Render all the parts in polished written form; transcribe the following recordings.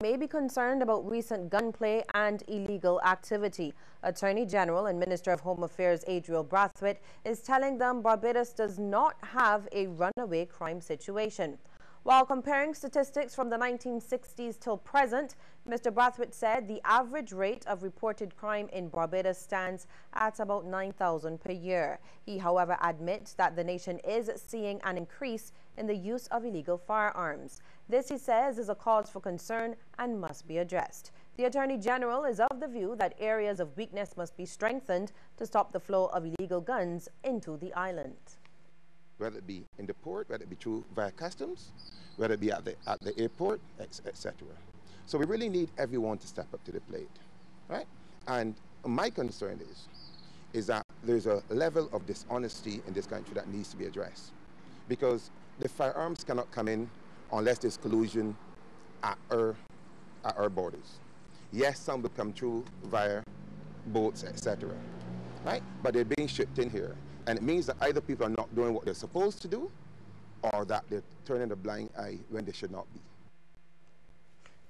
may be concerned about recent gunplay and illegal activity. Attorney General and Minister of Home Affairs Adriel Brathwaite is telling them Barbados does not have a runaway crime situation. While comparing statistics from the 1960s till present, Mr. Brathwaite said the average rate of reported crime in Barbados stands at about 9,000 per year. He, however, admits that the nation is seeing an increase in the use of illegal firearms. This, he says, is a cause for concern and must be addressed. The Attorney General is of the view that areas of weakness must be strengthened to stop the flow of illegal guns into the island. Whether it be in the port, whether it be through via customs, whether it be at the airport, etc. So we really need everyone to step up to the plate, right? And my concern is that there's a level of dishonesty in this country that needs to be addressed, because the firearms cannot come in unless there's collusion at our borders. Yes, some will come through via boats, etc. Right? But they're being shipped in here. And it means that either people are not doing what they're supposed to do, or that they're turning a blind eye when they should not be.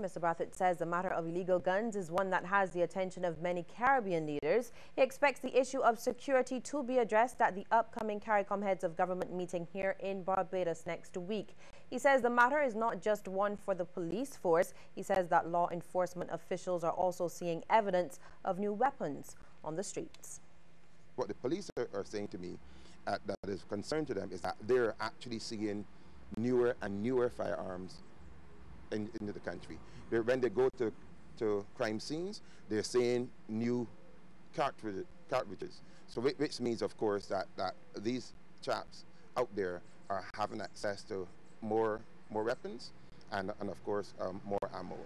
Mr. Brathwaite says the matter of illegal guns is one that has the attention of many Caribbean leaders. He expects the issue of security to be addressed at the upcoming CARICOM Heads of Government meeting here in Barbados next week. He says the matter is not just one for the police force. He says that law enforcement officials are also seeing evidence of new weapons on the streets. What the police are saying to me that is concern to them is that they're actually seeing newer and newer firearms into the country. When they go to crime scenes, they're seeing new cartridges. So which means, of course, that these chaps out there are having access to more weapons and of course, more ammo.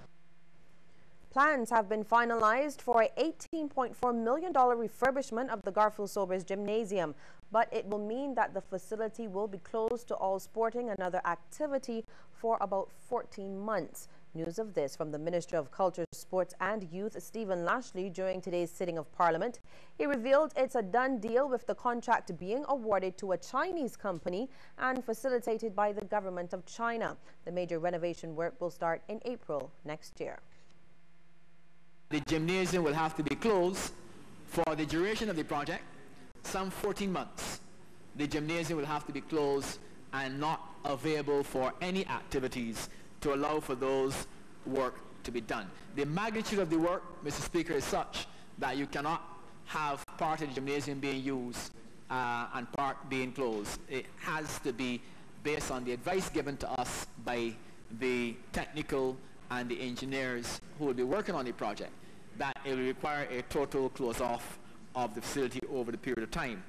Plans have been finalized for a $18.4 million refurbishment of the Garfield Sobers Gymnasium, but it will mean that the facility will be closed to all sporting and other activity for about 14 months. News of this from the Minister of Culture, Sports and Youth, Stephen Lashley, during today's sitting of Parliament. He revealed it's a done deal, with the contract being awarded to a Chinese company and facilitated by the government of China. The major renovation work will start in April next year. The gymnasium will have to be closed for the duration of the project, some 14 months. The gymnasium will have to be closed and not available for any activities to allow for those work to be done. The magnitude of the work, Mr. Speaker, is such that you cannot have part of the gymnasium being used and part being closed. It has to be based on the advice given to us by the technical and the engineers who will be working on the project, that it will require a total close-off of the facility over the period of time.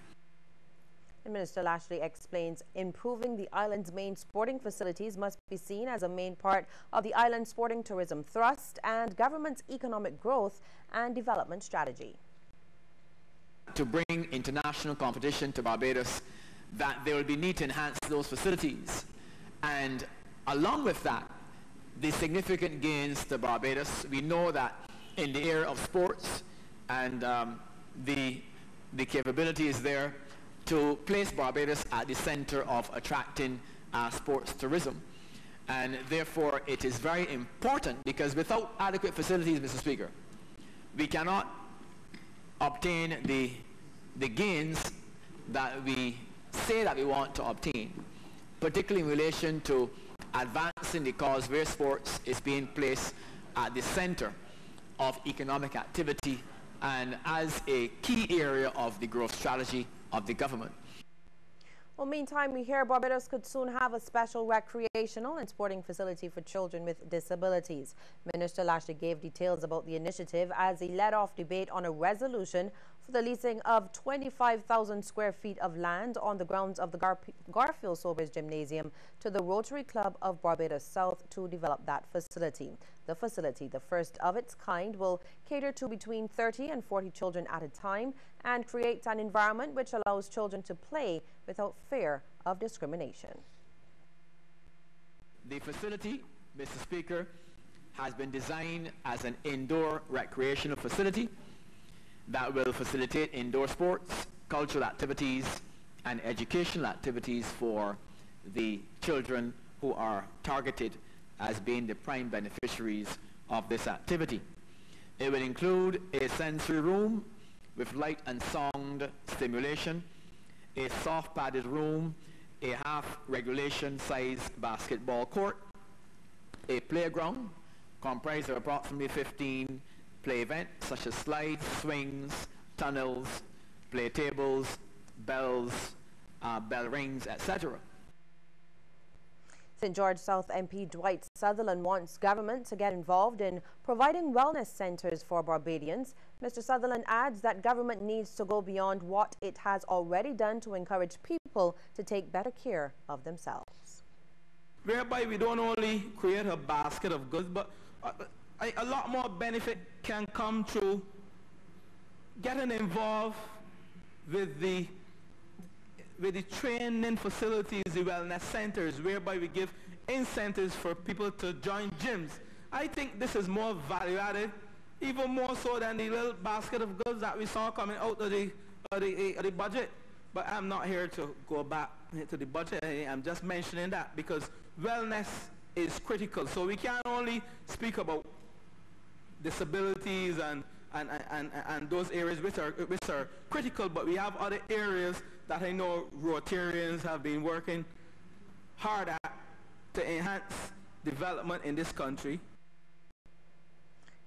And Minister Lashley explains improving the island's main sporting facilities must be seen as a main part of the island's sporting tourism thrust and government's economic growth and development strategy. To bring international competition to Barbados, that there will be need to enhance those facilities. And along with that, the significant gains to Barbados. We know that in the area of sports and the capability is there to place Barbados at the center of attracting sports tourism. And therefore it is very important, because without adequate facilities, Mr. Speaker, we cannot obtain the gains that we say that we want to obtain, particularly in relation to advancing the cause where sports is being placed at the center of economic activity and as a key area of the growth strategy of the government. Well, meantime, we hear Barbados could soon have a special recreational and sporting facility for children with disabilities. Minister Lashley gave details about the initiative as he led off debate on a resolution for the leasing of 25,000 square feet of land on the grounds of the Garfield Sobers Gymnasium to the Rotary Club of Barbados South to develop that facility. The facility, the first of its kind, will cater to between 30 and 40 children at a time and creates an environment which allows children to play without fear of discrimination. The facility, Mr. Speaker, has been designed as an indoor recreational facility that will facilitate indoor sports, cultural activities, and educational activities for the children who are targeted as being the prime beneficiaries of this activity. It will include a sensory room with light and sound stimulation, a soft padded room, a half regulation size basketball court, a playground comprised of approximately 15 play events such as slides, swings, tunnels, play tables, bells, bell rings, etc. St. George South MP Dwight Sutherland wants government to get involved in providing wellness centres for Barbadians. Mr. Sutherland adds that government needs to go beyond what it has already done to encourage people to take better care of themselves. Whereby we don't only create a basket of goods, but a lot more benefit can come through getting involved with the training facilities, the wellness centers, whereby we give incentives for people to join gyms. I think this is more value added, even more so than the little basket of goods that we saw coming out of the budget. But I'm not here to go back to the budget. I'm just mentioning that because wellness is critical. So we can't only speak about disabilities and those areas which are critical, but we have other areas that I know Rotarians have been working hard at to enhance development in this country.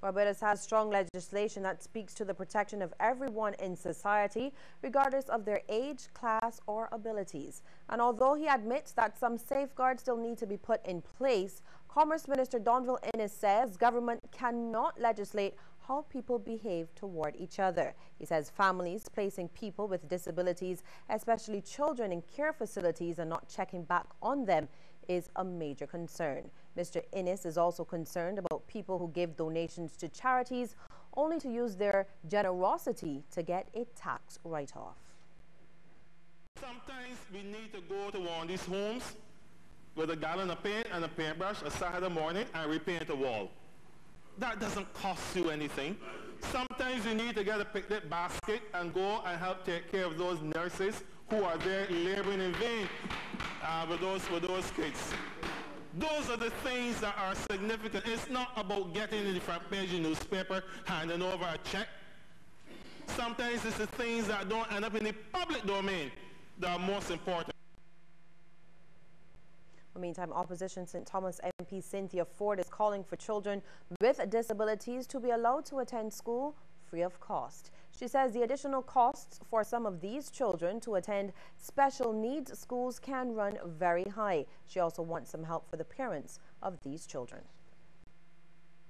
Barbados has strong legislation that speaks to the protection of everyone in society, regardless of their age, class, or abilities. And although he admits that some safeguards still need to be put in place, Commerce Minister Donville Innes says government cannot legislate how people behave toward each other. He says families placing people with disabilities, especially children, in care facilities and not checking back on them is a major concern. Mr. Innes is also concerned about people who give donations to charities only to use their generosity to get a tax write-off. Sometimes we need to go to one of these homes with a gallon of paint and a paintbrush a Saturday morning and repaint a wall. That doesn't cost you anything. Sometimes you need to get a picnic basket and go and help take care of those nurses who are there laboring in vain with those kids. Those are the things that are significant. It's not about getting in the front page of the newspaper, handing over a check. Sometimes it's the things that don't end up in the public domain that are most important. In the meantime, opposition St. Thomas MP Cynthia Ford is calling for children with disabilities to be allowed to attend school free of cost. She says the additional costs for some of these children to attend special needs schools can run very high. She also wants some help for the parents of these children.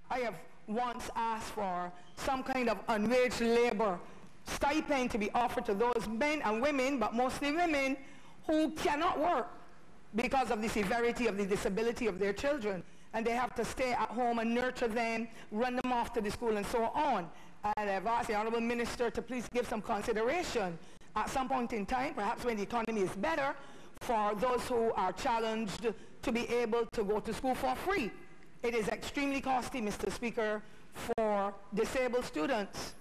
I have once asked for some kind of unwaged labor stipend to be offered to those men and women, but mostly women, who cannot work because of the severity of the disability of their children, and they have to stay at home and nurture them, run them off to the school and so on. And I've asked the Honourable Minister to please give some consideration at some point in time, perhaps when the economy is better, for those who are challenged to be able to go to school for free. It is extremely costly, Mr. Speaker, for disabled students.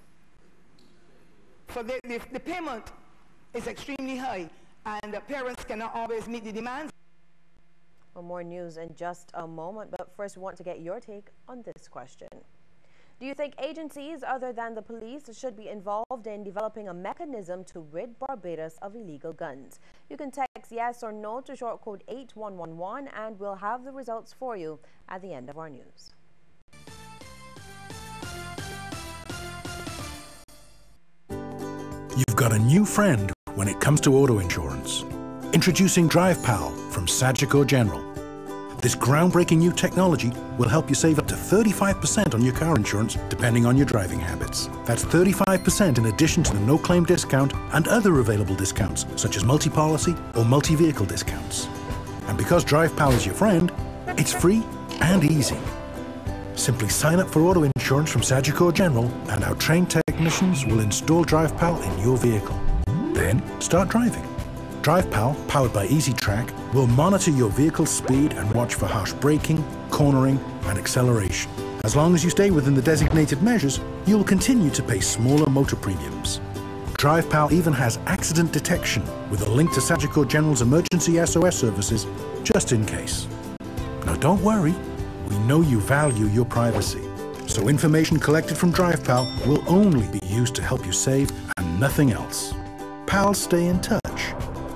For the payment is extremely high, and the parents cannot always meet the demands. Well, more news in just a moment, but first we want to get your take on this question. Do you think agencies other than the police should be involved in developing a mechanism to rid Barbados of illegal guns? You can text yes or no to short code 8111 and we'll have the results for you at the end of our news. You've got a new friend when it comes to auto insurance. Introducing DrivePal from Sagicor General. This groundbreaking new technology will help you save up to 35% on your car insurance depending on your driving habits. That's 35% in addition to the no-claim discount and other available discounts such as multi-policy or multi-vehicle discounts. And because DrivePal is your friend, it's free and easy. Simply sign up for auto insurance from Sagicor General and our trained technicians will install DrivePal in your vehicle. Then start driving. DrivePal, powered by EasyTrack, will monitor your vehicle's speed and watch for harsh braking, cornering and acceleration. As long as you stay within the designated measures, you'll continue to pay smaller motor premiums. DrivePal even has accident detection with a link to Sagicor General's emergency SOS services, just in case. Now don't worry, we know you value your privacy. So information collected from DrivePal will only be used to help you save and nothing else. Pals stay in touch.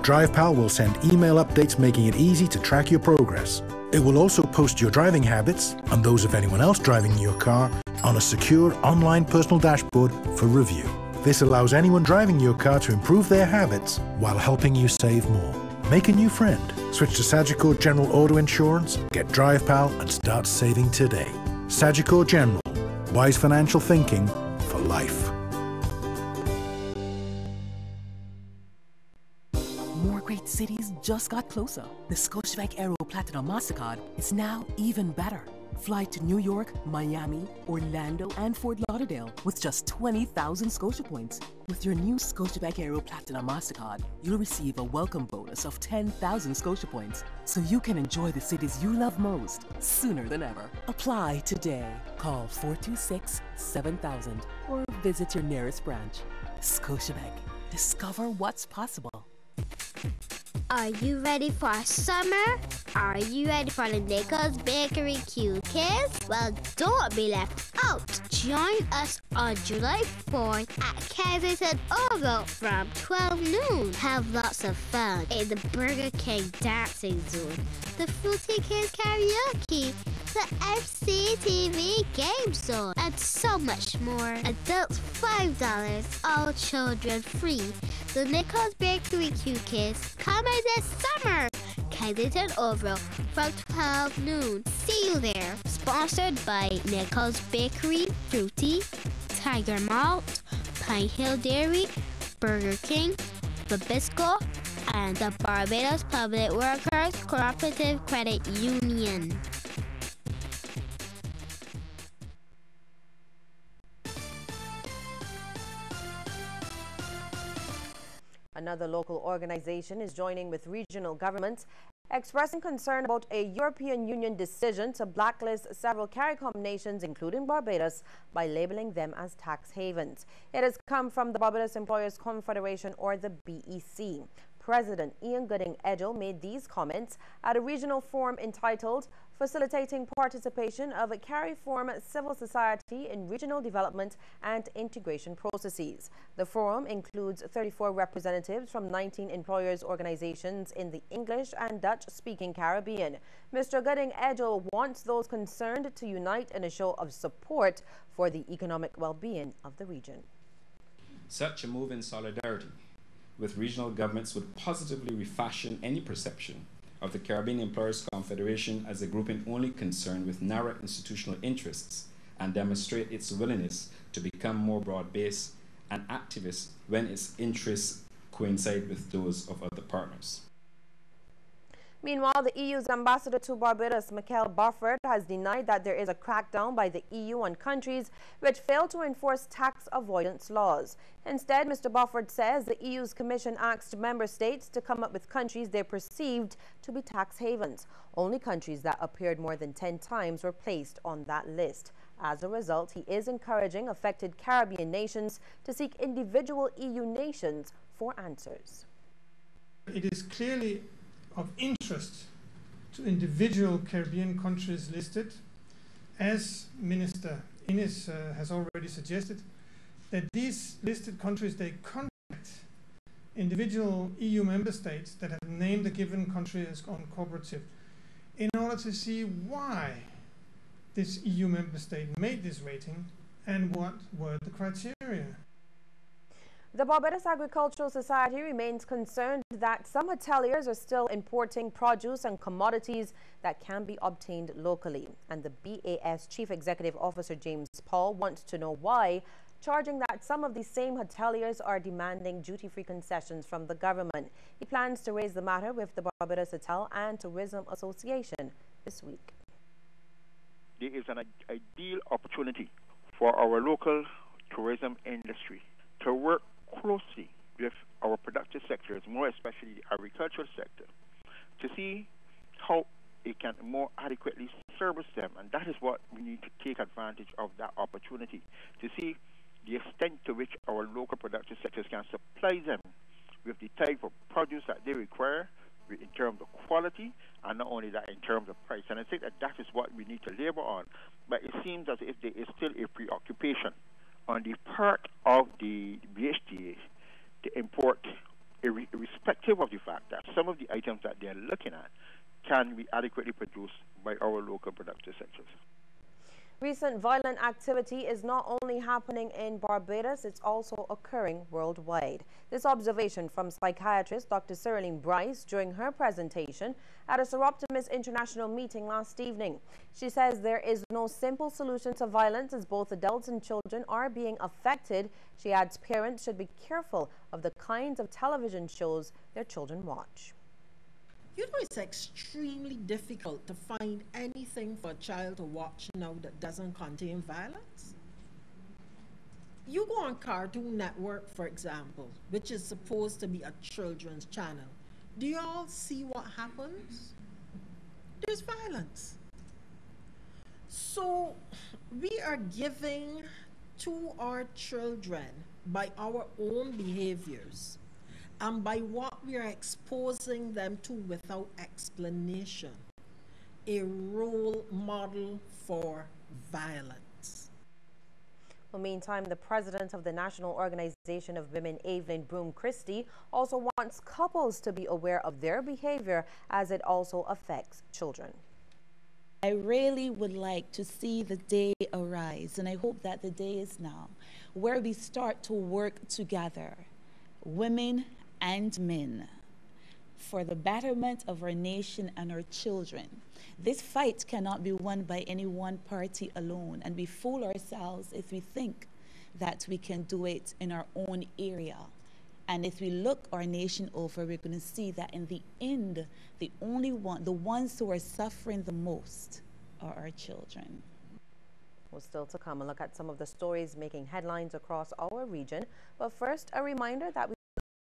DrivePal will send email updates making it easy to track your progress. It will also post your driving habits and those of anyone else driving your car on a secure online personal dashboard for review. This allows anyone driving your car to improve their habits while helping you save more. Make a new friend. Switch to Sagicor General Auto Insurance, get DrivePal and start saving today. Sagicor General. Wise financial thinking for life. More great cities just got closer. The Scotiabank Aero Platinum MasterCard is now even better. Fly to New York, Miami, Orlando, and Fort Lauderdale with just 20,000 Scotia points. With your new Scotiabank Aero Platinum MasterCard, you'll receive a welcome bonus of 10,000 Scotia points, so you can enjoy the cities you love most sooner than ever. Apply today. Call 426-7000 or visit your nearest branch. Scotiabank. Discover what's possible. Are you ready for summer? Are you ready for the Nichols Bakery Q-Kids? Well, don't be left out. Join us on July 4th at Kensington Oval from 12 noon. Have lots of fun in the Burger King dancing zone, the Fruity Kids karaoke, the FCTV game zone, and so much more. Adults $5, all children free. The Nichols Bakery Q-Kids coming this summer. Kensington Oval from 12 noon. See you there. Sponsored by Nichols Bakery, Fruity, Tiger Malt, Pine Hill Dairy, Burger King, Babisco, and the Barbados Public Workers Cooperative Credit Union. Another local organization is joining with regional governments, expressing concern about a European Union decision to blacklist several CARICOM nations, including Barbados, by labeling them as tax havens. It has come from the Barbados Employers Confederation, or the BEC. President Ian Gooding-Edgell made these comments at a regional forum entitled Facilitating Participation of a CARIFORM Civil Society in Regional Development and Integration Processes. The forum includes 34 representatives from 19 employers' organizations in the English and Dutch-speaking Caribbean. Mr. Gooding-Edgell wants those concerned to unite in a show of support for the economic well-being of the region. Such a move in solidarity with regional governments would positively refashion any perception of the Caribbean Employers Confederation as a grouping only concerned with narrow institutional interests and demonstrate its willingness to become more broad-based and activist when its interests coincide with those of other partners. Meanwhile, the EU's ambassador to Barbados, Michael Bufford, has denied that there is a crackdown by the EU on countries which fail to enforce tax avoidance laws. Instead, Mr. Bufford says the EU's Commission asked member states to come up with countries they perceived to be tax havens. Only countries that appeared more than 10 times were placed on that list. As a result, he is encouraging affected Caribbean nations to seek individual EU nations for answers. It is clearly of interest to individual Caribbean countries listed, as Minister Innes has already suggested, that these listed countries, they contact individual EU member states that have named a given country as uncooperative in order to see why this EU member state made this rating and what were the criteria. The Barbados Agricultural Society remains concerned that some hoteliers are still importing produce and commodities that can be obtained locally. And the BAS Chief Executive Officer James Paul wants to know why, charging that some of these same hoteliers are demanding duty-free concessions from the government. He plans to raise the matter with the Barbados Hotel and Tourism Association this week. There is an ideal opportunity for our local tourism industry to work closely with our productive sectors, more especially the agricultural sector, to see how it can more adequately service them. And that is what we need to take advantage of, that opportunity, to see the extent to which our local productive sectors can supply them with the type of produce that they require in terms of quality, and not only that, in terms of price. And I think that that is what we need to labor on. But it seems as if there is still a preoccupation on the part of the BHTA to import, irrespective of the fact that some of the items that they're looking at can be adequately produced by our local productive sectors. Recent violent activity is not only happening in Barbados, it's also occurring worldwide. This observation from psychiatrist Dr. Cyrillene Bryce during her presentation at a Seroptimus International meeting last evening. She says there is no simple solution to violence as both adults and children are being affected. She adds parents should be careful of the kinds of television shows their children watch. You know, it's extremely difficult to find anything for a child to watch now that doesn't contain violence. You go on Cartoon Network, for example, which is supposed to be a children's channel. Do you all see what happens? There's violence. So we are giving to our children, by our own behaviors, and by what we are exposing them to without explanation, a role model for violence. Well, meantime, the president of the National Organization of Women, Evelyn Broom Christie, also wants couples to be aware of their behavior as it also affects children. I really would like to see the day arise, and I hope that the day is now, where we start to work together, women and men, for the betterment of our nation and our children. This fight cannot be won by any one party alone, and we fool ourselves if we think that we can do it in our own area. And if we look our nation over, we're going to see that in the end, the ones who are suffering the most are our children. Well, still to come, a look at some of the stories making headlines across our region. But first, a reminder that we